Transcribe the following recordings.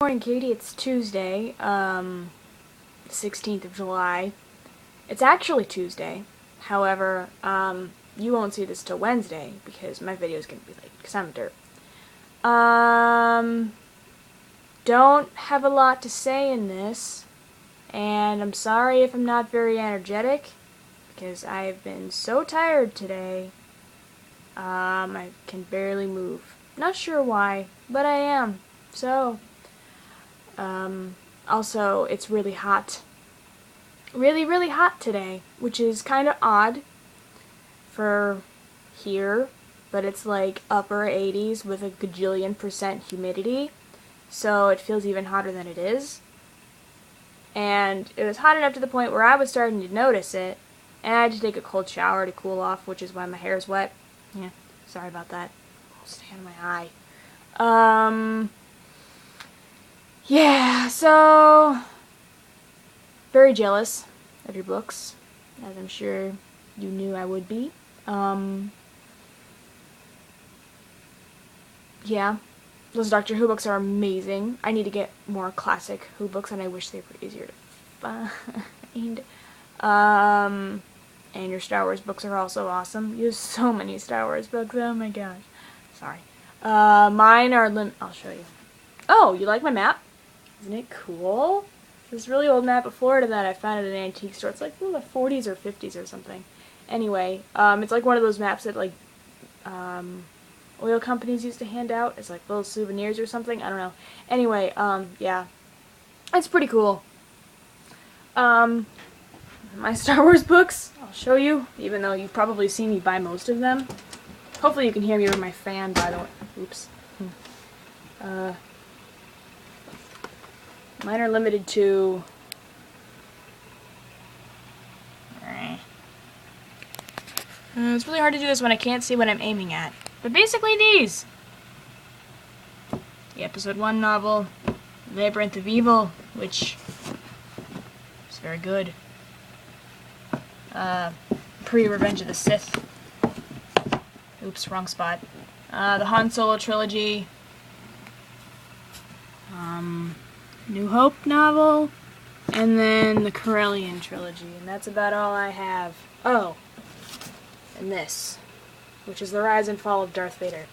Morning, Katie. It's Tuesday, 16th of July. It's actually Tuesday. However, you won't see this till Wednesday because my video is going to be late because I'm a derp. Don't have a lot to say in this, and I'm sorry if I'm not very energetic because I've been so tired today. I can barely move. Not sure why, but I am. So, also, it's really hot. Really, really hot today, which is kind of odd for here, but it's like upper 80s with a gajillion% humidity, so it feels even hotter than it is. And it was hot enough to the point where I was starting to notice it, and I had to take a cold shower to cool off, which is why my hair's wet. Yeah, sorry about that. Stay out of my eye. Yeah, so very jealous of your books, as I'm sure you knew I would be. Yeah, those Doctor Who books are amazing. I need to get more classic Who books, and I wish they were easier to find. And your Star Wars books are also awesome. You have so many Star Wars books, oh my gosh. Sorry. Mine are I'll show you. Oh, you like my map? Isn't it cool? This really old map of Florida that I found at an antique store. It's like from the 40s or 50s or something. Anyway, it's like one of those maps that like oil companies used to hand out as like little souvenirs or something. I don't know. Anyway, yeah, it's pretty cool. My Star Wars books, I'll show you, even though you've probably seen me buy most of them. Hopefully you can hear me with my fan, by the way. Oops. Mine are limited to... it's really hard to do this when I can't see what I'm aiming at. But basically these! The Episode 1 novel, Labyrinth of Evil, which is very good. Pre-Revenge of the Sith. Oops, wrong spot. The Han Solo trilogy. New Hope novel, and then the Corellian trilogy, and that's about all I have. Oh, and this, which is The Rise and Fall of Darth Vader.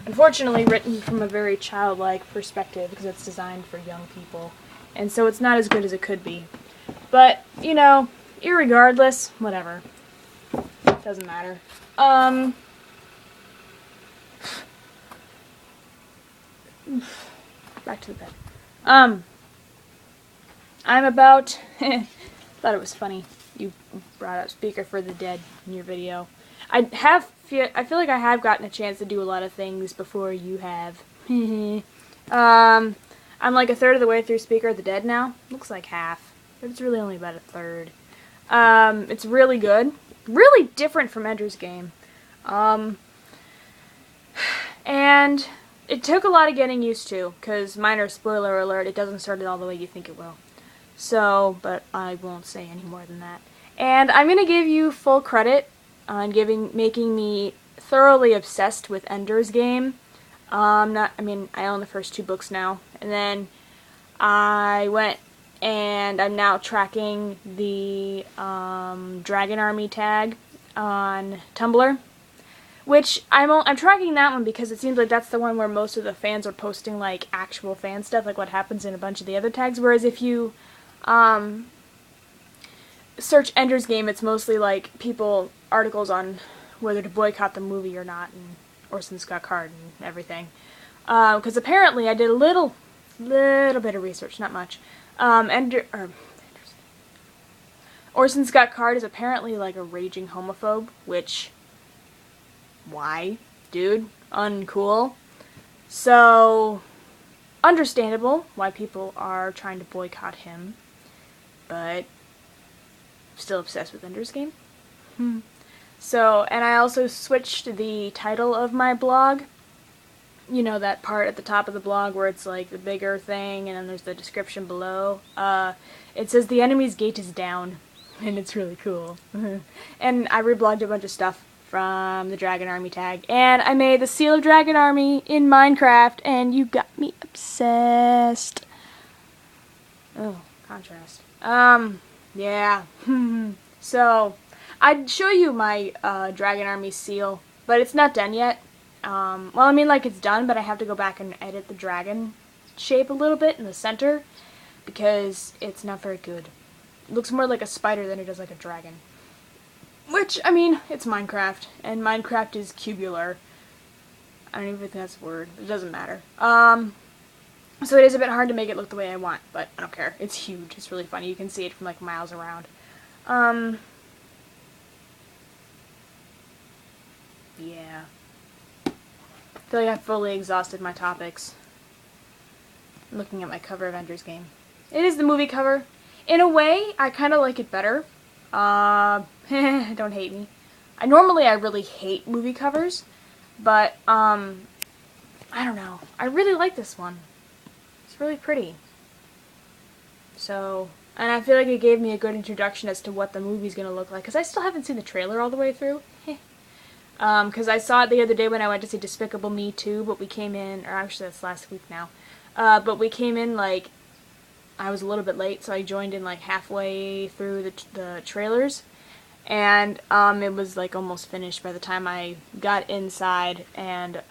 Unfortunately written from a very childlike perspective because it's designed for young people, and so it's not as good as it could be. But, you know, irregardless, whatever. Doesn't matter. Back to the bed. I'm about... thought it was funny you brought up Speaker for the Dead in your video. I feel like I have gotten a chance to do a lot of things before you have. I'm like a third of the way through Speaker of the Dead now. Looks like half, but it's really only about a third. It's really good. Really different from Ender's Game. And it took a lot of getting used to, because minor spoiler alert, it doesn't start it all the way you think it will. So, but I won't say any more than that. And I'm going to give you full credit on making me thoroughly obsessed with Ender's Game. I own the first 2 books now. And then I went and I'm now tracking the Dragon Army tag on Tumblr. Which, I'm tracking that one because it seems like that's the one where most of the fans are posting, like, actual fan stuff, like what happens in a bunch of the other tags, whereas if you, search Ender's Game, it's mostly, like, articles on whether to boycott the movie or not, and Orson Scott Card and everything. Because apparently I did a little bit of research, not much. Orson Scott Card is apparently, like, a raging homophobe, which... why? Dude, uncool. So, understandable why people are trying to boycott him, but still obsessed with Ender's Game. So, and I also switched the title of my blog. You know, that part at the top of the blog where it's like the bigger thing and then there's the description below. It says the enemy's gate is down, and it's really cool. And I reblogged a bunch of stuff from the Dragon Army tag. And I made the Seal of Dragon Army in Minecraft, and you got me obsessed. Oh, contrast. Yeah. So, I'd show you my Dragon Army seal, but it's not done yet. Well, I mean, like, it's done, but I have to go back and edit the dragon shape a little bit in the center, because it's not very good. It looks more like a spider than it does like a dragon. Which, I mean, it's Minecraft, and Minecraft is cubular. I don't even think that's a word. It doesn't matter. So it is a bit hard to make it look the way I want, but I don't care. It's huge. It's really funny. You can see it from, like, miles around. Yeah. I feel like I've fully exhausted my topics. I'm looking at my cover of Ender's Game. It is the movie cover. In a way, I kind of like it better. Don't hate me. I really hate movie covers, but, I don't know. I really like this one. It's really pretty. So, and I feel like it gave me a good introduction as to what the movie's gonna look like, because I still haven't seen the trailer all the way through. Because I saw it the other day when I went to see Despicable Me 2, but we came in, or actually that's last week now, but we came in, like, I was a little bit late, so I joined in, like, halfway through the trailers, and it was, like, almost finished by the time I got inside and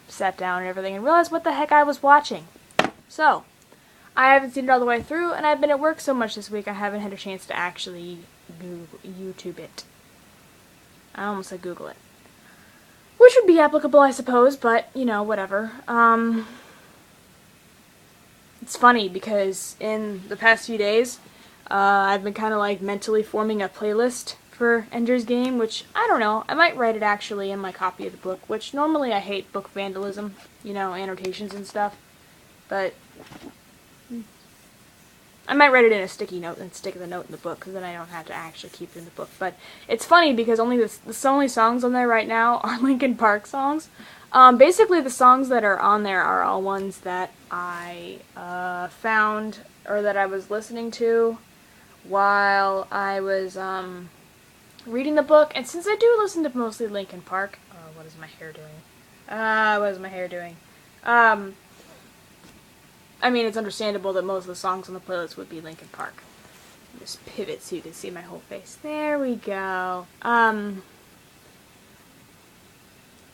sat down and everything and realized what the heck I was watching. So, I haven't seen it all the way through, and I've been at work so much this week I haven't had a chance to actually YouTube it. I almost said Google it. Which would be applicable, I suppose, but, you know, whatever. It's funny because in the past few days, I've been kind of like mentally forming a playlist for Ender's Game, which, I don't know, I might write it actually in my copy of the book, which normally I hate book vandalism, you know, annotations and stuff, but I might write it in a sticky note and stick the note in the book, because then I don't have to actually keep it in the book. But it's funny because only the only songs on there right now are Linkin Park songs. Basically, the songs that are on there are all ones that I found or that I was listening to while I was reading the book. And since I do listen to mostly Linkin Park, what is my hair doing? What is my hair doing? I mean, it's understandable that most of the songs on the playlist would be Linkin Park. Just pivot so you can see my whole face. There we go.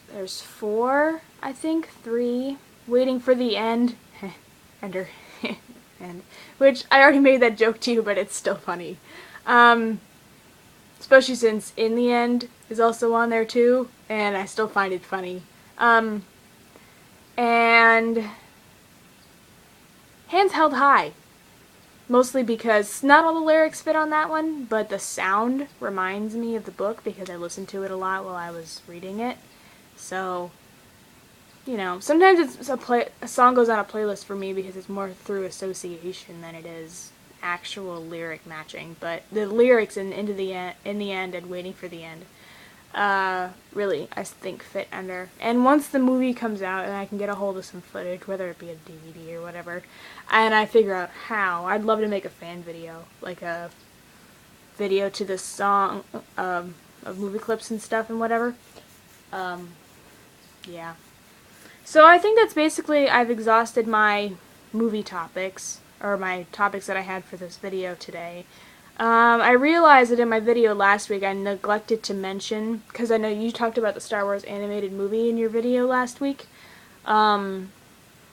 There's 4, I think, 3. Waiting for the End. Ender. End. Which, I already made that joke too, but it's still funny. Especially since In the End is also on there too, and I still find it funny. And Hands Held High. Mostly because not all the lyrics fit on that one, but the sound reminds me of the book because I listened to it a lot while I was reading it. So, you know, sometimes it's a song goes on a playlist for me because it's more through association than it is actual lyric matching. But the lyrics in the end and Waiting for the End really, I think, fit Ender. And once the movie comes out and I can get a hold of some footage, whether it be a DVD or whatever, and I figure out how, I'd love to make a fan video, like a video to the song of movie clips and stuff and whatever. Yeah. So I think that's basically, I've exhausted my movie topics, or my topics that I had for this video today. I realized that in my video last week I neglected to mention, because I know you talked about the Star Wars animated movie in your video last week, and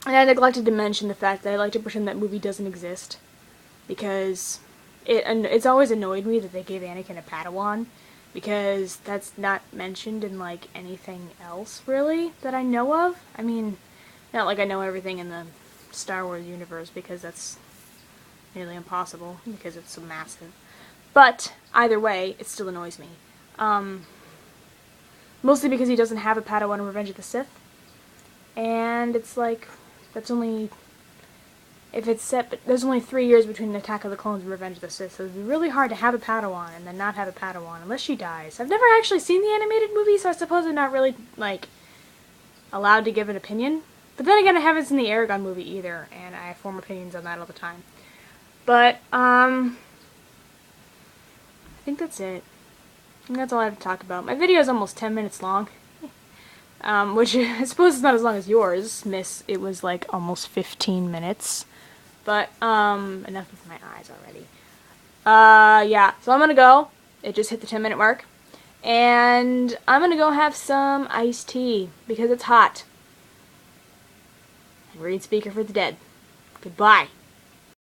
I neglected to mention the fact that I like to pretend that movie doesn't exist, because it's always annoyed me that they gave Anakin a Padawan, because that's not mentioned in, like, anything else, really, that I know of. I mean, not like I know everything in the Star Wars universe, because that's nearly impossible, because it's so massive. But, either way, it still annoys me. Mostly because he doesn't have a Padawan in Revenge of the Sith. And it's like, that's only, if it's set, but there's only 3 years between Attack of the Clones and Revenge of the Sith, so it'd be really hard to have a Padawan and then not have a Padawan, unless she dies. I've never actually seen the animated movie, so I suppose I'm not really, like, allowed to give an opinion. But then again, I haven't seen the Aragon movie either, and I form opinions on that all the time. But, I think that's it. that's all I have to talk about. My video is almost 10 minutes long. Which I suppose is not as long as yours, miss. It was like almost 15 minutes. But, enough with my eyes already. Yeah, so I'm gonna go. It just hit the 10-minute mark. And I'm gonna go have some iced tea, because it's hot. And read Speaker for the Dead. Goodbye.